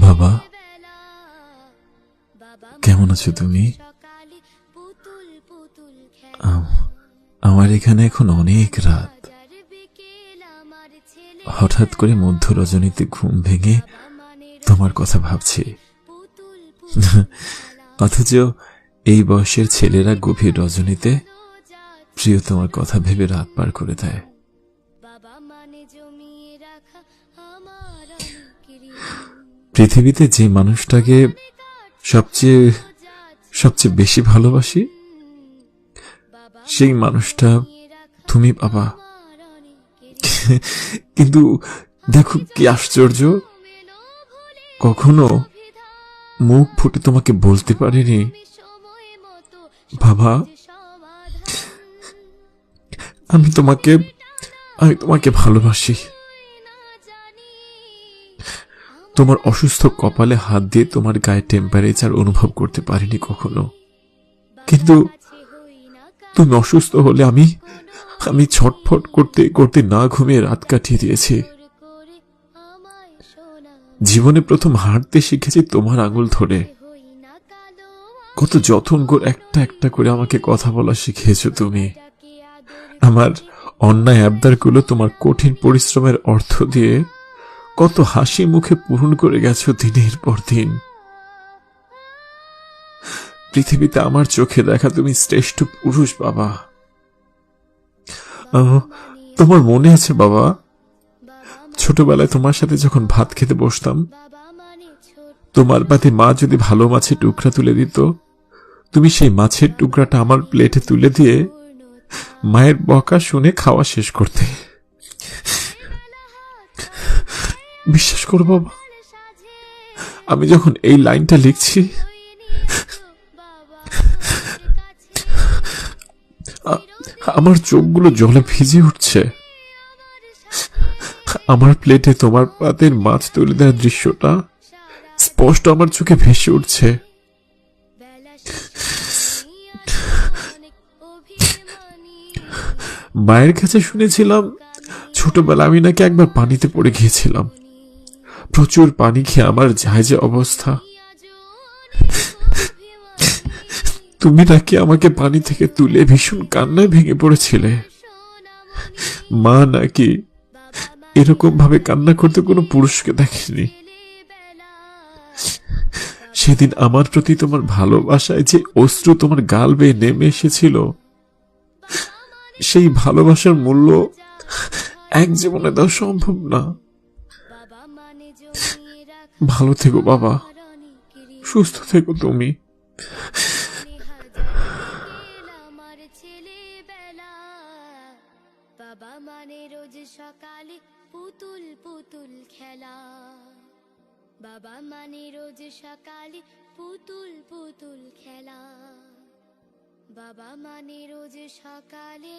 বাবা, কেমন আছো তুমি? আমার এখানে এখন অনেক রাত। হঠাৎ করে মধ্য রজনীতে ঘুম ভেঙে তোমার কথা ভাবছি। অথচ এই বয়সের ছেলেরা গভীর রজনীতে প্রিয় তোমার কথা ভেবে রাত পার করে দেয়। পৃথিবীতে যে মানুষটাকে সবচেয়ে সবচেয়ে বেশি ভালোবাসি, সেই মানুষটা তুমি বাবা। কিন্তু দেখো কি আশ্চর্য, কখনো মুখ ফুটে তোমাকে বলতে পারিনি বাবা, আমি তোমাকে ভালোবাসি। তোমার অসুস্থ কপালে হাত দিয়ে তোমার গায়ে টেম্পারেচার অনুভব করতে পারিনি কখনো, কিন্তু তুমি অসুস্থ হলে আমি ছটফট করতে করতে না ঘুমিয়ে রাত কাটিয়ে দিয়েছি। জীবনে প্রথম হাঁটতে শিখেছি তোমার আঙুল ধরে। কত যত্ন করে একটা একটা করে আমাকে কথা বলা শিখিয়েছো তুমি। আমার অন্যায় আবদারগুলো তোমার কঠিন পরিশ্রমের অর্থ দিয়ে কত হাসি মুখে পূরণ করে গেছো দিনের পর দিন। পৃথিবীতে আমার চোখে দেখা তুমি শ্রেষ্ঠ পুরুষ বাবা। তোমার মনে আছে বাবা, ছোটবেলায় তোমার সাথে যখন ভাত খেতে বসতাম, তোমার পাতে মা যদি ভালো মাছের টুকরা তুলে দিত, তুমি সেই মাছের টুকরাটা আমার প্লেটে তুলে দিয়ে মায়ের বকা শুনে খাওয়া শেষ করতে। বিশ্বাস করো বাবা, আমি যখন এই লাইনটা লিখছি, আমার চোখগুলো জলে ভিজে উঠছে। আমার প্লেটে তোমার পাতের মাছ তুলে দেওয়ার দৃশ্যটা স্পষ্ট আমার চোখে ভেসে উঠছে। মায়ের কাছে শুনেছিলাম ছোটবেলা আমি নাকি একবার পানিতে পড়ে গিয়েছিলাম। প্রচুর পানি খেয়ে আমার যায় যে অবস্থা। তুমি নাকি আমাকে পানি থেকে তুলে ভীষণ কান্নায় ভেঙে পড়েছিলে। মা নাকি এরকম ভাবে কান্না করতে কোনো পুরুষকে দেখেনি। সেদিন আমার প্রতি তোমার ভালোবাসায় যে অশ্রু তোমার গাল বেয়ে নেমে এসেছিল, সেই ভালোবাসার মূল্য এক জীবনে দেওয়া সম্ভব না। ভালো থেকো বাবা, সুস্থ থেকো তুমি। বাবা মানে রোজ সকালে পুতুল পুতুল খেলা, বাবা মানে রোজ সকালে পুতুল পুতুল খেলা, বাবা মানে রোজ সকালে